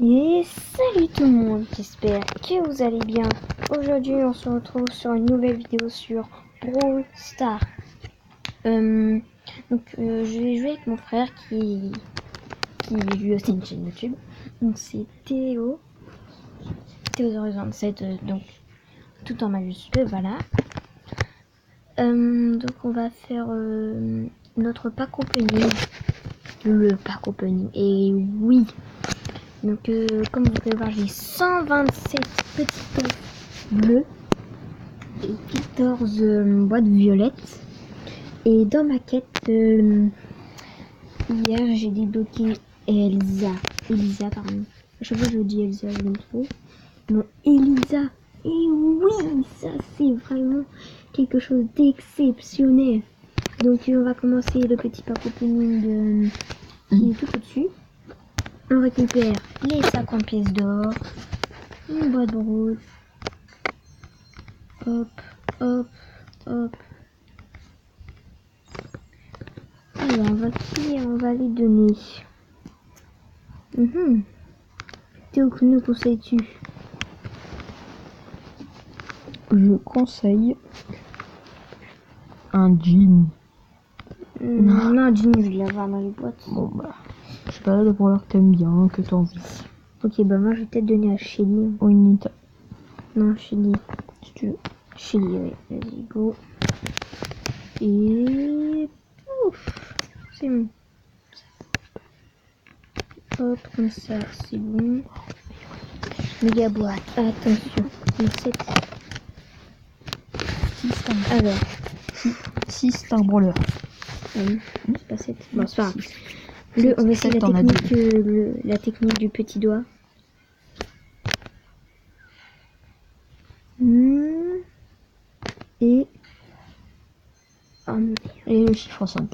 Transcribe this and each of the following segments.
Et salut tout le monde, j'espère que vous allez bien. Aujourd'hui on se retrouve sur une nouvelle vidéo sur Brawl Stars. Je vais jouer avec mon frère qui lui aussi une chaîne YouTube. Donc c'est Théo027, donc tout en majuscule, voilà. Donc on va faire notre pack opening. Le pack opening, et oui. Donc comme vous pouvez voir, j'ai 127 petits œufs bleus et 14 boîtes violettes. Et dans ma quête, hier j'ai débloqué Elsa, pardon. À chaque fois je dis Elsa, je me trompe. Non, Elisa. Et oui, ça c'est vraiment quelque chose d'exceptionnel. Donc on va commencer le petit pack opening qui est tout au-dessus. On récupère les 50 pièces d'or, une boîte de rouge, hop, hop, hop. Alors on va les donner. Théo, que nous conseilles-tu? Je conseille un jean. Non, jean, je vais l'avoir dans les boîtes. Bon bah, je sais pas, pour l'heure que t'aimes bien, que t'as envie. Ok, bah moi je vais peut-être donner à Shelly. Ou une Nita, Non, Shelly. si tu veux. Shelly, ouais, vas-y, go. Et... ouf, c'est bon. Hop, comme ça, c'est bon. Méga boîte, attention, le 7. Alors, 6 c'est un brawler. c'est pas 7. Bon, c'est pas grave. Sept, On va essayer sept, t'en as la technique du petit doigt. Et... oh, merde. Et le chiffre 5.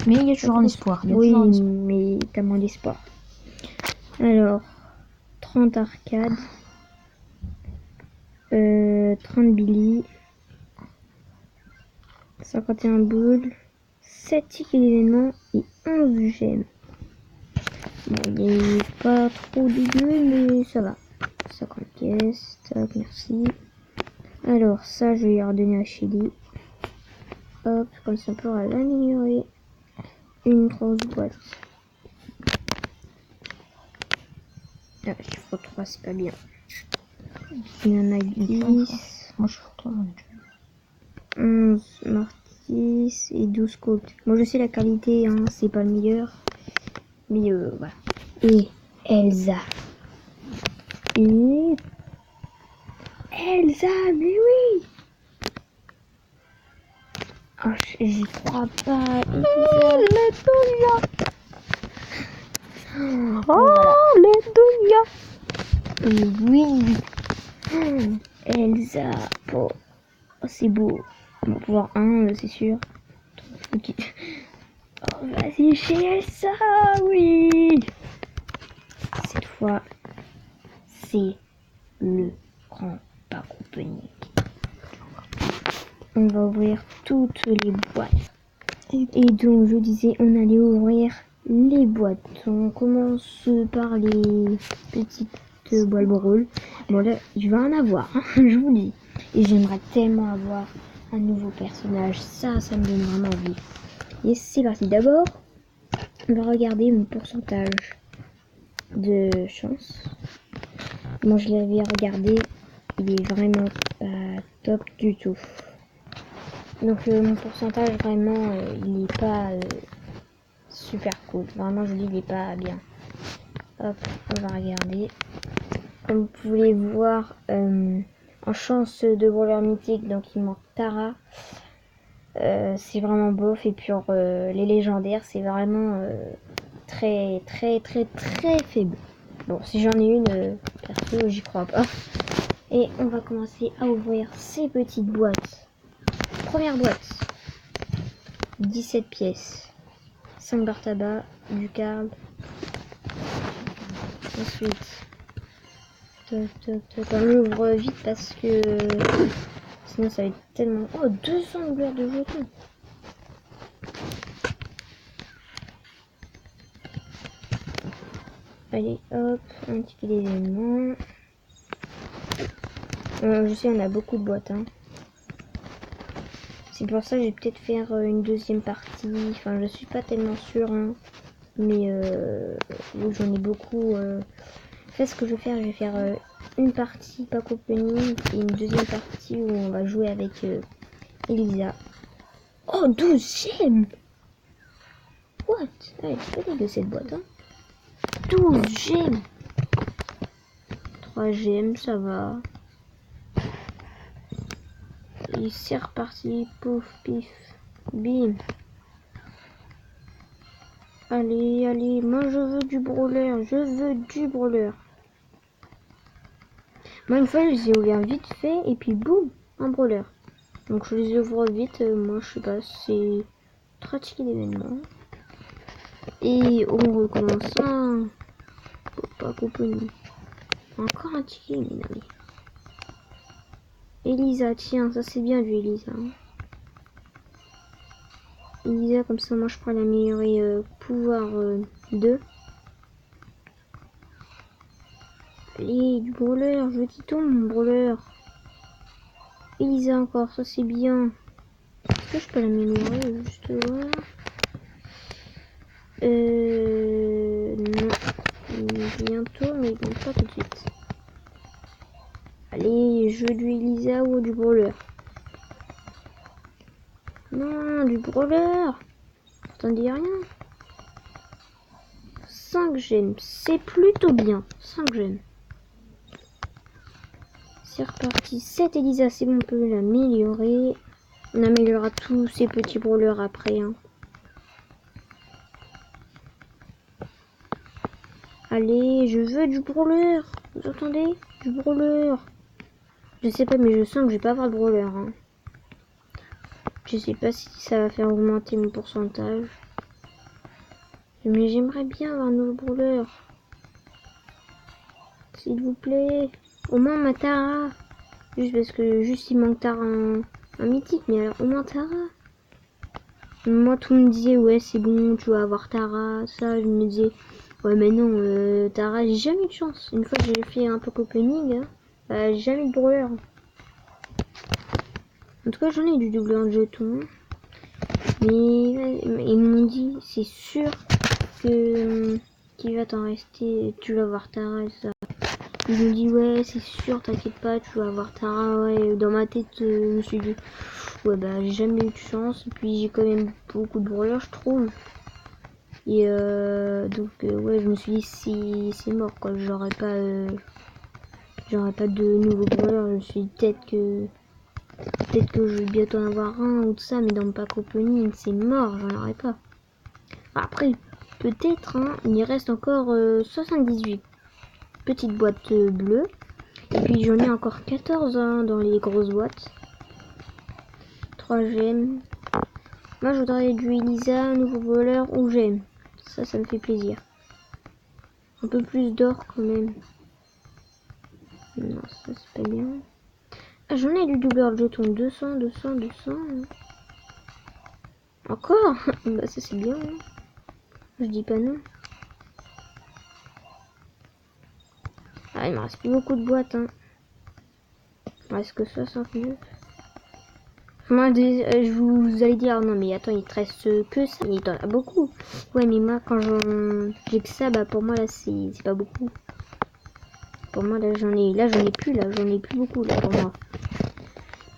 Mais il y a toujours un espoir. Oui, mais t'as moins d'espoir. Alors, 30 arcades, 30 Billy, 51 boules, 7 tickets d'événements et 11 gemmes. Bon, il n'est pas trop dégueu, mais ça va. 50 pièces, tac, merci. Alors, ça, je vais y redonner à Shelly. Hop, comme ça, on pourra l'améliorer. Une grosse boîte. Ah, chiffre 3, c'est pas bien. Il y en a 10. Moi je fais 3, j'en ai déjà. 11 Mortis et 12 Colt. Moi je sais la qualité, hein, c'est pas le meilleur. Mais voilà. Et Elsa. Et Elsa, mais oui. Oh, j'y crois pas. Elsa. Oh, les douillas. Et oui. Elsa. Oh, c'est beau. On va pouvoir un, c'est sûr. Ok. Oh, vas-y, chez Elsa, oui. Cette fois, c'est le grand pack opening. On va ouvrir toutes les boîtes. Et donc, je disais, on allait ouvrir les boîtes. On commence par les petites boîtes Brawl. Bon, là, je vais en avoir, hein, je vous dis. Et j'aimerais tellement avoir un nouveau personnage. Ça me donne vraiment envie. Et c'est parti. D'abord, on va regarder mon pourcentage de chance. Moi, je l'avais regardé. Il est vraiment pas top du tout. Donc mon pourcentage vraiment il est pas super cool. Vraiment je dis il est pas bien. Hop, on va regarder. Comme vous pouvez voir en chance de brawler mythique, donc il manque Tara. C'est vraiment bof. Et puis les légendaires c'est vraiment très faible. Bon, si j'en ai une perso j'y crois pas. Et on va commencer à ouvrir ces petites boîtes. Première boîte, 17 pièces, 5 barres tabac, du Carl. Ensuite, on l'ouvre vite parce que sinon ça va être tellement... Oh, 200 douleurs de jetons. Allez, hop, un ticket d'événement. Je sais, on a beaucoup de boîtes. Hein. C'est pour ça que je vais peut-être faire une deuxième partie. Enfin, je suis pas tellement sûre. Hein. Mais j'en ai beaucoup. Fait, ce que je vais faire une partie pack opening et une deuxième partie où on va jouer avec Elisa. Oh, 12 gemmes! What? Elle est pas de cette boîte. Hein. 12 gemmes! 3 gemmes, ça va. Et c'est reparti. Pouf, pif, bim. Allez, allez, moi je veux du brawler, je veux du brawler. Moi une fois je les ai ouverts vite fait et puis boum, un brawler. Donc je les ouvre vite, moi je sais pas, c'est 3 tickets d'événement. Et on recommence un. Pas compagnie. Encore un ticket, mais non mais. Elisa, tiens, ça c'est bien du Elisa. Hein. Elisa, comme ça moi je prends l'améliorer pouvoir 2. Allez, du brawler, je dis ton mon brawler. Elisa encore, ça c'est bien. Est-ce que je peux l'améliorer juste voir? Non. Bientôt, mais bon, pas tout de suite. Allez, je veux du Elisa ou du brawler. Non, du brawler. T'en dis rien. 5 gemmes, c'est plutôt bien. 5 gemmes. C'est reparti. 7 Elisa, c'est bon, on peut l'améliorer. On améliorera tous ces petits brawlers après. Hein. Allez, je veux du brawler. Vous entendez? Du brawler. Je sais pas, mais je sens que je vais pas avoir de brawler. Hein. Je sais pas si ça va faire augmenter mon pourcentage. Mais j'aimerais bien avoir un nouveau brawler. S'il vous plaît. Au moins ma Tara. Juste parce que il manque Tara un mythique. Mais alors au moins Tara. Moi tout le monde disait ouais c'est bon tu vas avoir Tara. Ça je me disais ouais mais non Tara j'ai jamais eu de chance. Une fois que j'ai fait un peu opening. Hein, j'ai jamais eu de brawler. En tout cas j'en ai du double en jeton. Mais ils m'ont dit c'est sûr que qu'il va t'en rester. Tu vas avoir Tara et ça. Ils m'ont dit ouais c'est sûr t'inquiète pas tu vas avoir Tara. Ouais dans ma tête je me suis dit ouais bah j'ai jamais eu de chance. Et puis j'ai quand même beaucoup de brawlers je trouve. Et donc ouais je me suis dit si c'est mort quoi. J'aurais pas de nouveau brawler. Je me suis dit peut-être que je vais bientôt en avoir un ou tout ça. Mais dans le pack opening c'est mort. J'en aurai pas. Après peut-être hein, il reste encore 78 petites boîtes bleues. Et puis j'en ai encore 14 hein, dans les grosses boîtes. 3 gemmes. Moi je voudrais du Elisa, un nouveau voleur ou gemme. Ça me fait plaisir. Un peu plus d'or quand même. Non, ça c'est pas bien. Ah, j'en ai du doubleur de jeton. 200, 200, 200. Encore. Bah ça c'est bien. Hein. Je dis pas non. Ah, il me reste plus beaucoup de boîtes. Hein. Il me reste que 69. Moi, je vous allez dire, non mais attends, il te reste que ça. Il t'en a beaucoup. Ouais, mais moi, quand j'ai que ça, bah pour moi, là, c'est pas beaucoup. Pour moi, là, j'en ai plus, là. J'en ai plus beaucoup, là, pour moi.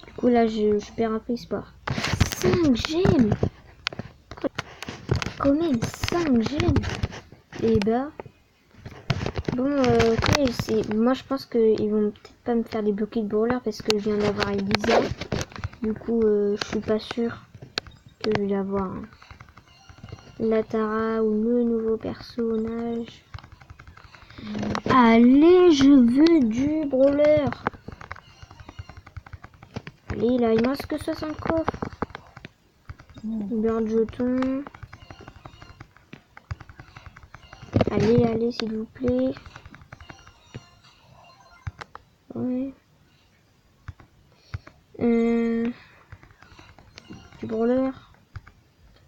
Du coup, là, je perds un peu espoir. 5 gemmes. Quand même, 5 gemmes. Et bah... Bon, ok, moi, je pense qu'ils vont peut-être pas me faire débloquer de brawler parce que je viens d'avoir Elisa. Du coup, je suis pas sûre que je vais avoir la Tara ou le nouveau personnage. Allez, je veux du brawler. Allez, là, il me reste que 60 coffres. Bien de jetons. Allez, allez, s'il vous plaît. Ouais. Du brawler.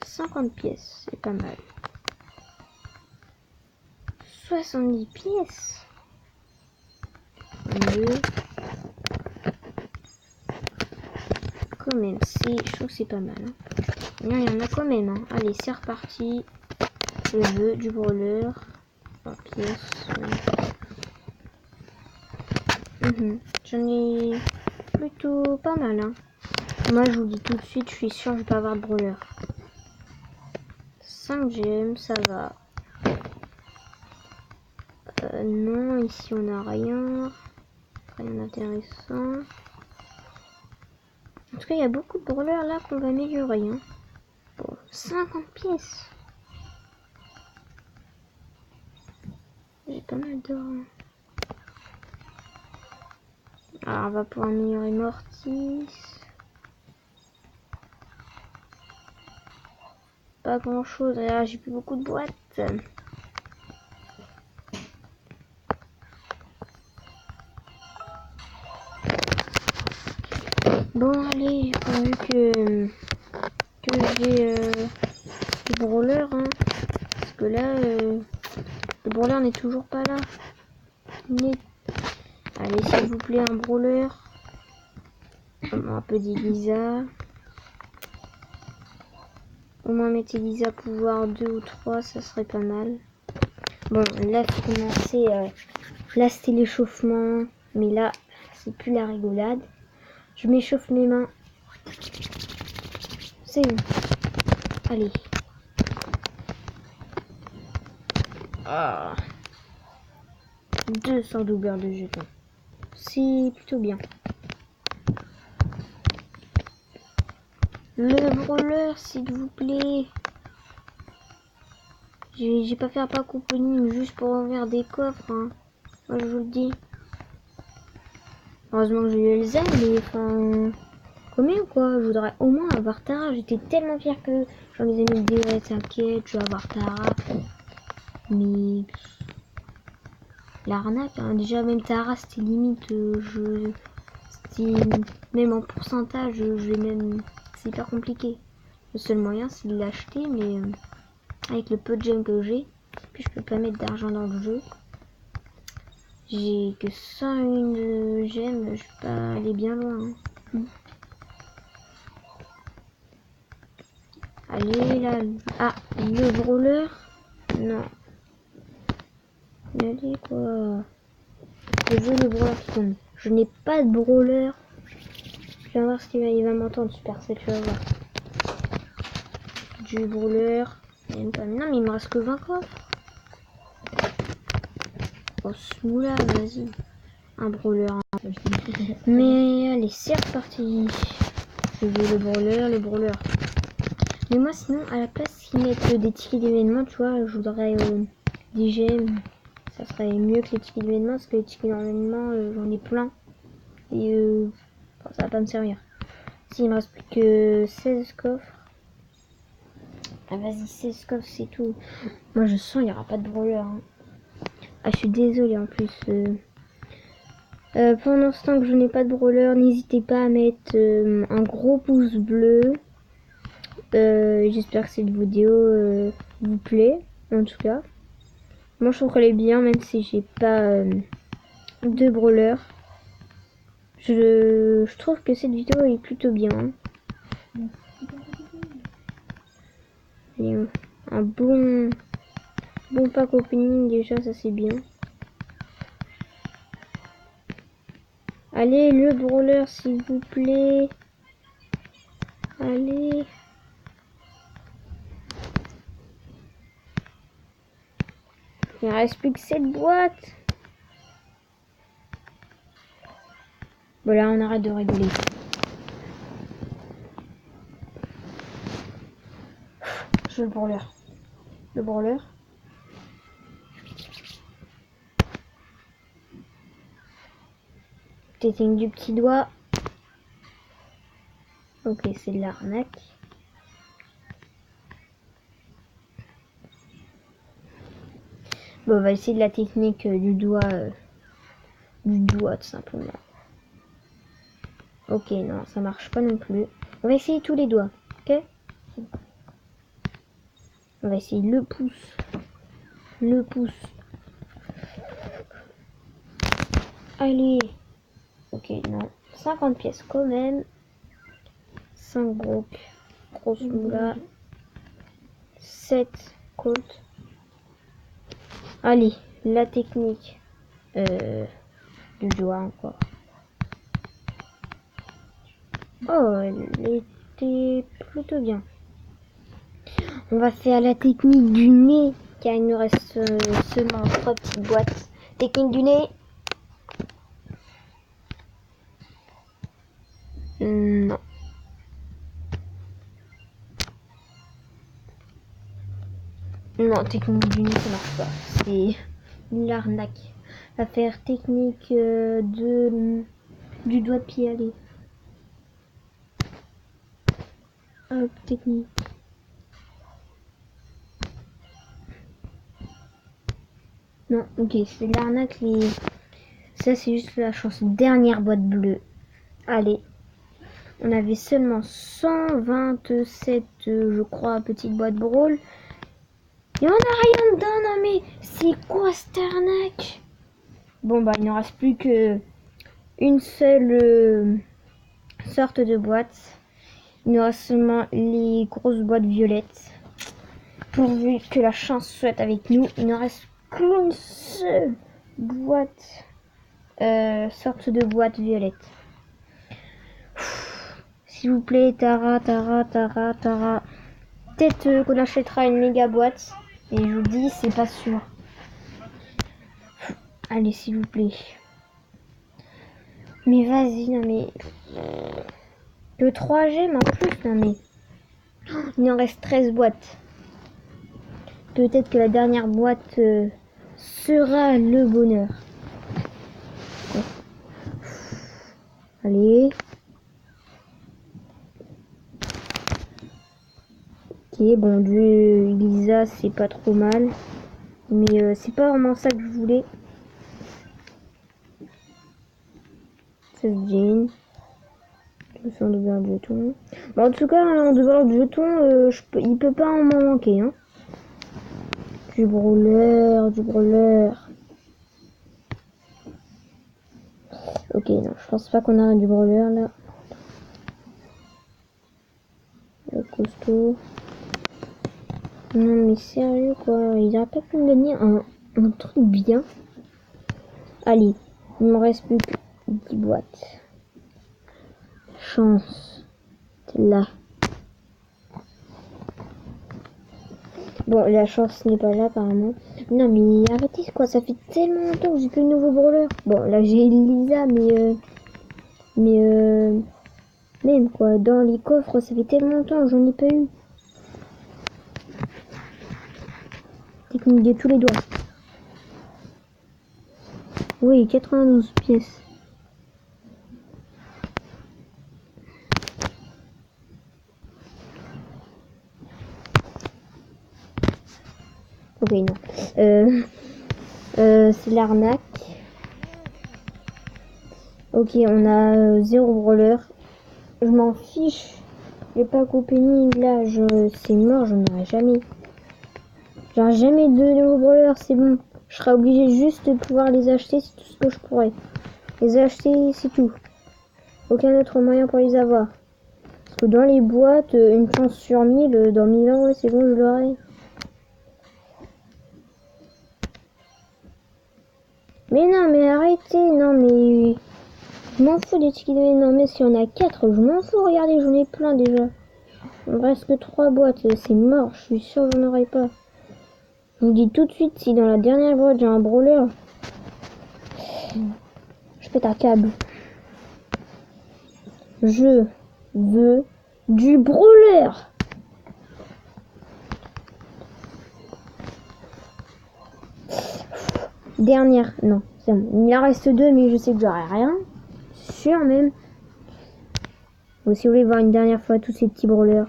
50 pièces, c'est pas mal. 70 pièces. Deux. Quand même, je trouve que c'est pas mal. Hein. Il y en a quand même. Hein. Allez, c'est reparti. Le jeu du brawler. En pièces. J'en ai plutôt pas mal. Hein. Moi, je vous dis tout de suite, je suis sûre que je vais pas avoir de brawler. 5 gemmes, ça va. Non, ici on a rien. Rien d'intéressant. En tout cas, il y a beaucoup de brawlers là qu'on va améliorer. Hein. Bon, 50 pièces. J'ai pas mal d'or. Alors, on va pouvoir améliorer Mortis. Pas grand chose. Là, j'ai plus beaucoup de boîtes. Bon, allez, vu que j'ai le brawler, hein, parce que là, le brawler n'est toujours pas là. Allez, s'il vous plaît, un brawler. Un peu d'Elisa. Au moins mettre Elisa pouvoir 2 ou 3, ça serait pas mal. Bon, là, faut commencer. Là, c'était l'échauffement. Mais là, c'est plus la rigolade. Je m'échauffe mes mains. C'est bon. Allez. Ah. 200 doubleurs de jetons. C'est plutôt bien. Le brawler, s'il vous plaît. J'ai pas fait un pack opening juste pour ouvrir des coffres. Hein. Moi, je vous le dis. Heureusement que j'ai eu Elsa, mais enfin... Combien quoi? Je voudrais au moins avoir Tara. J'étais tellement fière que j'en ai mis des ouais, t'inquiète, je vais avoir Tara. Mais... L'arnaque, hein. Déjà même Tara, c'était limite... C'était... Même en pourcentage, je vais même... C'est hyper compliqué. Le seul moyen, c'est de l'acheter, mais... avec le peu de gemmes que j'ai. Puis je peux pas mettre d'argent dans le jeu. J'ai que 101 gemmes, je vais pas aller bien loin. Hein. Allez là. Ah, le brawler. Non. Allez quoi. Je veux le brawler qui tombe. Je n'ai pas de brawler. Je vais voir ce qu'il va m'entendre, Supercell, tu vas voir. Du brawler. Même pas. Non mais il me reste que 20 coffres. Oh ce moula, vas-y. Un brawler. Mais allez, c'est reparti. Je veux le brawler. Mais moi sinon à la place qu'ils mettent des tickets d'événement, tu vois, je voudrais des gemmes. Ça serait mieux que les tickets d'événement parce que les tickets d'événement j'en ai plein. Et enfin, ça va pas me servir. Si il me reste plus que 16 coffres. Ah vas-y 16 coffres c'est tout. Moi je sens il n'y aura pas de brawler. Hein. Ah je suis désolée en plus. Pendant ce temps que je n'ai pas de brawler, n'hésitez pas à mettre un gros pouce bleu. J'espère que cette vidéo vous plaît, en tout cas. Moi, je trouve qu'elle est bien, même si j'ai pas de brawler. Je trouve que cette vidéo est plutôt bien. Et, un bon pack opening, déjà, ça c'est bien. Allez, le brawler, s'il vous plaît. Allez. Il ne reste plus que 7 boîtes. Bon là on arrête de rigoler. Je veux le brawler. Le brawler. T'éteignes du petit doigt. Ok, c'est de l'arnaque. Bon, on va essayer de la technique du doigt tout simplement. Ok, non, ça marche pas non plus. On va essayer tous les doigts, ok? On va essayer le pouce. Le pouce. Allez. Ok, non. 50 pièces quand même. 5 grosses moulas. 7 côtes. Allez, la technique du doigt encore. Oh, elle était plutôt bien. On va faire la technique du nez, car il nous reste seulement 3 petites boîtes. Technique du nez. Non. Non, technique du nez, ça marche pas. C'est une arnaque. On va faire technique du doigt de pied, allez. Hop, technique. Non, ok, c'est de l'arnaque. Ça, c'est juste la chance. Dernière boîte bleue. Allez. On avait seulement 127, je crois, petites boîtes brawl. Il n'y en a rien dedans, non mais c'est quoi cette arnaque? Bon, bah, il ne reste plus que une seule sorte de boîte. Il nous reste seulement les grosses boîtes violettes. Pourvu que la chance soit avec nous, il ne reste qu'une seule boîte, sorte de boîte violette. S'il vous plaît, Tara. Peut-être qu'on achètera une méga boîte. Et je vous dis, c'est pas sûr. Allez, s'il vous plaît. Mais vas-y, non mais... Le 3 gemmes en plus, non mais... Il en reste 13 boîtes. Peut-être que la dernière boîte sera le bonheur. Ouais. Allez. Ok, bon, du Elisa, c'est pas trop mal. Mais c'est pas vraiment ça que je voulais. 16 jeans. 200 de jetons. Bon, en tout cas, en dehors de jetons, il peut pas en manquer. Hein. Du brawler. Ok, non, je pense pas qu'on a du brawler là. Le costaud. Non, mais sérieux quoi, il aurait pas pu me donner un truc bien. Allez, il me reste plus que 10 boîtes. Chance. Là. Bon, la chance n'est pas là apparemment. Non mais arrêtez quoi, ça fait tellement longtemps que j'ai plus de nouveau brawler. Bon, là j'ai Elisa, même quoi, dans les coffres, ça fait tellement longtemps que j'en ai pas eu. Technique de tous les doigts. Oui, 92 pièces. Ok, non. C'est l'arnaque. Ok, on a 0 brawler. Je m'en fiche. Les packs opening là, c'est mort, j'en aurai jamais. J'aurai jamais de nouveaux brawlers, c'est bon. Je serai obligé juste de pouvoir les acheter, c'est tout ce que je pourrais. Les acheter, c'est tout. Aucun autre moyen pour les avoir. Parce que dans les boîtes, une chance sur 1000, dans 1000 ans, ouais, c'est bon, je l'aurai. Mais non, mais arrêtez, non, mais... Je m'en fous des tickets de... Non, mais s'il y en a 4, je m'en fous, regardez, j'en ai plein déjà. Il me reste que 3 boîtes, c'est mort, je suis sûr que j'en aurai pas. Je vous dis tout de suite, si dans la dernière boîte j'ai un brawler, je pète un câble. Je veux du brawler. Dernière, non, c'est bon. Il en reste 2, mais je sais que j'aurai rien. C'est sûr même. Bon, si vous voulez voir une dernière fois tous ces petits brawlers,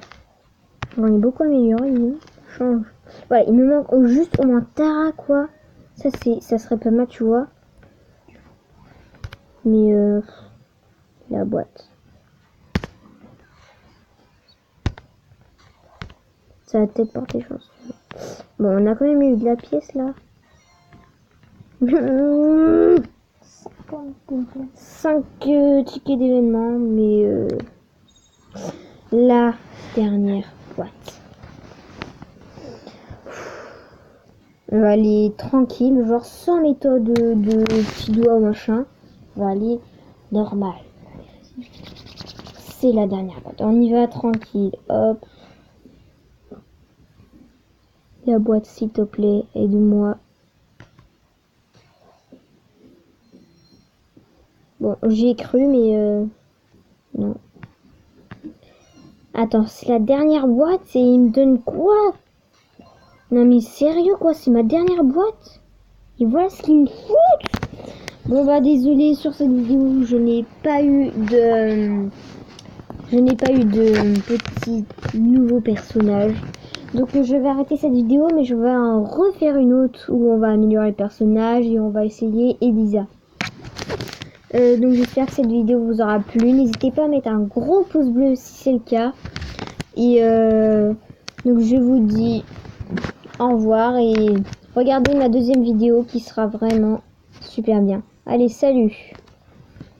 j'en ai beaucoup amélioré, non? Change. Voilà, il me manque juste au moins Tara, quoi. Ça serait pas mal, tu vois. Mais la boîte. Ça va peut-être porter chance. Bon, on a quand même eu de la pièce là. 50 5 tickets d'événement, mais la dernière boîte. On va aller tranquille, genre sans méthode de petits doigts ou machin. On va aller normal. C'est la dernière boîte. On y va tranquille. Hop. La boîte, s'il te plaît, aide-moi. Bon, j'y ai cru, mais non. Attends, c'est la dernière boîte et il me donne quoi? Non mais sérieux quoi, c'est ma dernière boîte. Et voilà ce qu'ils me foutent. Bon bah désolé, sur cette vidéo, je n'ai pas eu de petit nouveau personnage. Donc je vais arrêter cette vidéo, mais je vais en refaire une autre où on va améliorer le personnage et on va essayer Elisa. Donc j'espère que cette vidéo vous aura plu. N'hésitez pas à mettre un gros pouce bleu si c'est le cas. Et donc je vous dis au revoir et regardez ma deuxième vidéo qui sera vraiment super bien. Allez, salut!